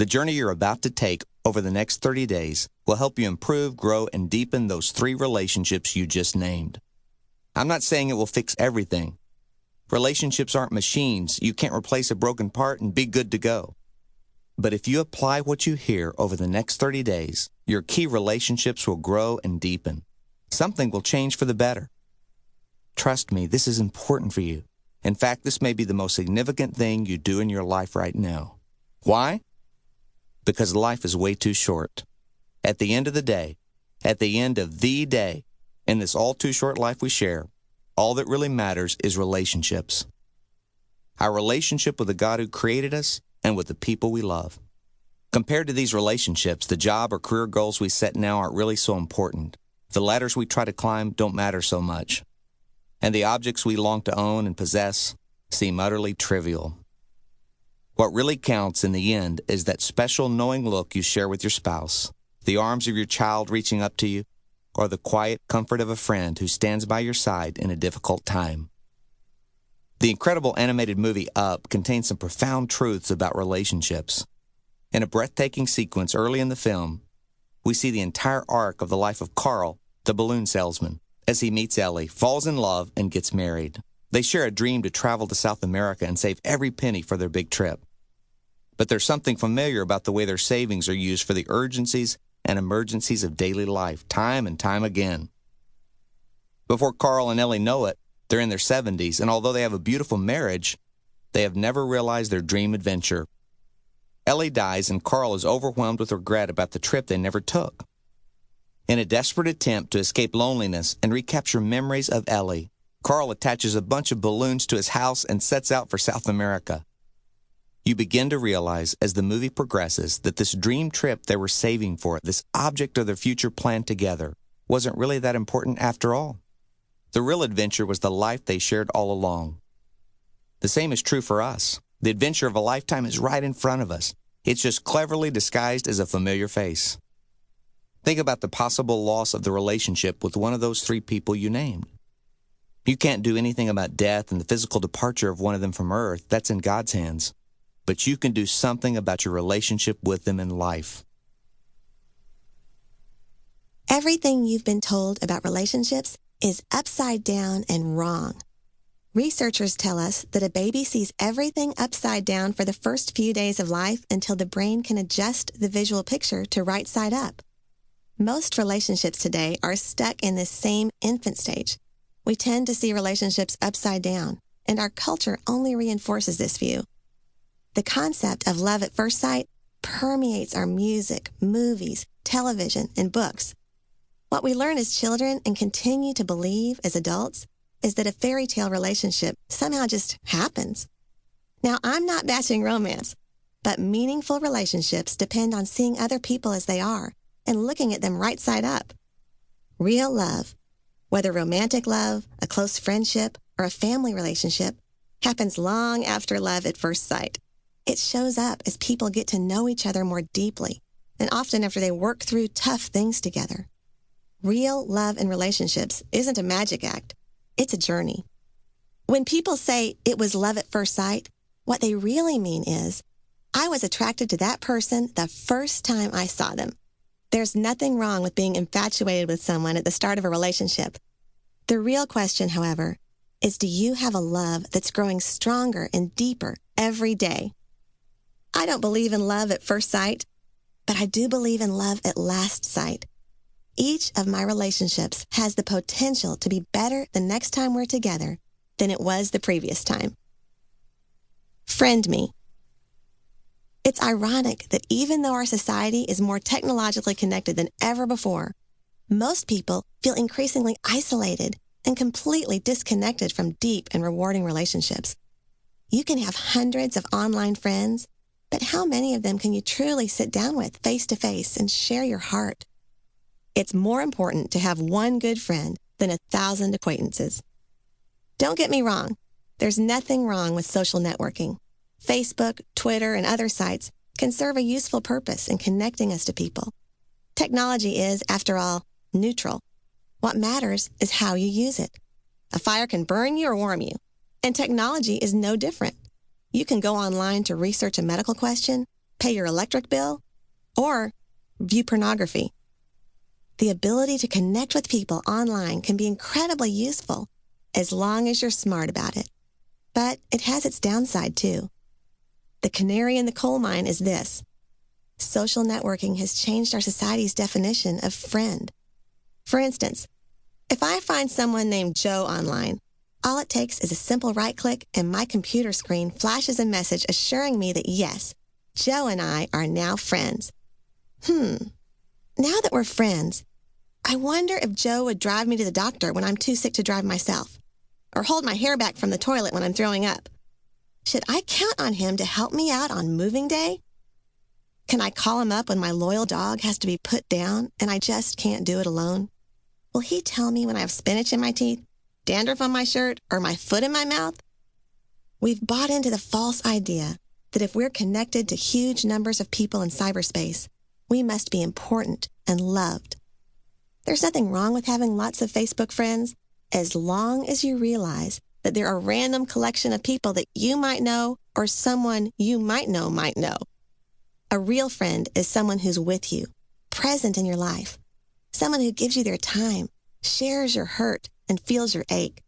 The journey you're about to take over the next 30 days will help you improve, grow, and deepen those 3 relationships you just named. I'm not saying it will fix everything. Relationships aren't machines. You can't replace a broken part and be good to go. But if you apply what you hear over the next 30 days, your key relationships will grow and deepen. Something will change for the better. Trust me, this is important for you. In fact, this may be the most significant thing you do in your life right now. Why? Because life is way too short. At the end of the day, in this all too short life we share, all that really matters is relationships. Our relationship with the God who created us and with the people we love. Compared to these relationships, the job or career goals we set now aren't really so important. The ladders we try to climb don't matter so much. And the objects we long to own and possess seem utterly trivial. What really counts in the end is that special knowing look you share with your spouse, the arms of your child reaching up to you, or the quiet comfort of a friend who stands by your side in a difficult time. The incredible animated movie Up contains some profound truths about relationships. In a breathtaking sequence early in the film, we see the entire arc of the life of Carl, the balloon salesman, as he meets Ellie, falls in love, and gets married. They share a dream to travel to South America and save every penny for their big trip. But there's something familiar about the way their savings are used for the urgencies and emergencies of daily life, time and time again. Before Carl and Ellie know it, they're in their 70s, and although they have a beautiful marriage, they have never realized their dream adventure. Ellie dies, and Carl is overwhelmed with regret about the trip they never took. In a desperate attempt to escape loneliness and recapture memories of Ellie, Carl attaches a bunch of balloons to his house and sets out for South America. You begin to realize as the movie progresses that this dream trip they were saving for, this object of their future plan together, wasn't really that important after all. The real adventure was the life they shared all along. The same is true for us. The adventure of a lifetime is right in front of us. It's just cleverly disguised as a familiar face. Think about the possible loss of the relationship with one of those 3 people you named. You can't do anything about death and the physical departure of one of them from earth. That's in God's hands. But you can do something about your relationship with them in life. Everything you've been told about relationships is upside down and wrong. Researchers tell us that a baby sees everything upside down for the first few days of life until the brain can adjust the visual picture to right side up. Most relationships today are stuck in this same infant stage. We tend to see relationships upside down, and our culture only reinforces this view. The concept of love at first sight permeates our music, movies, television, and books. What we learn as children and continue to believe as adults is that a fairy tale relationship somehow just happens. Now, I'm not bashing romance, but meaningful relationships depend on seeing other people as they are and looking at them right side up. Real love, whether romantic love, a close friendship, or a family relationship, happens long after love at first sight. It shows up as people get to know each other more deeply, and often after they work through tough things together. Real love in relationships isn't a magic act. It's a journey. When people say it was love at first sight, what they really mean is, I was attracted to that person the first time I saw them. There's nothing wrong with being infatuated with someone at the start of a relationship. The real question, however, is do you have a love that's growing stronger and deeper every day? I don't believe in love at first sight, but I do believe in love at last sight. Each of my relationships has the potential to be better the next time we're together than it was the previous time. Friend me. It's ironic that even though our society is more technologically connected than ever before, most people feel increasingly isolated and completely disconnected from deep and rewarding relationships. You can have hundreds of online friends, but how many of them can you truly sit down with face to face and share your heart? It's more important to have one good friend than 1,000 acquaintances. Don't get me wrong. There's nothing wrong with social networking. Facebook, Twitter, and other sites can serve a useful purpose in connecting us to people. Technology is, after all, neutral. What matters is how you use it. A fire can burn you or warm you, and technology is no different. You can go online to research a medical question, pay your electric bill, or view pornography. The ability to connect with people online can be incredibly useful as long as you're smart about it. But it has its downside too. The canary in the coal mine is this. Social networking has changed our society's definition of friend. For instance, if I find someone named Joe online, all it takes is a simple right-click and my computer screen flashes a message assuring me that yes, Joe and I are now friends. Now that we're friends, I wonder if Joe would drive me to the doctor when I'm too sick to drive myself, or hold my hair back from the toilet when I'm throwing up. Should I count on him to help me out on moving day? Can I call him up when my loyal dog has to be put down and I just can't do it alone? Will he tell me when I have spinach in my teeth, dandruff on my shirt, or my foot in my mouth? We've bought into the false idea that if we're connected to huge numbers of people in cyberspace, we must be important and loved. There's nothing wrong with having lots of Facebook friends as long as you realize that they're a random collection of people that you might know or someone you might know. A real friend is someone who's with you, present in your life, someone who gives you their time, shares your hurt, and feels your ache.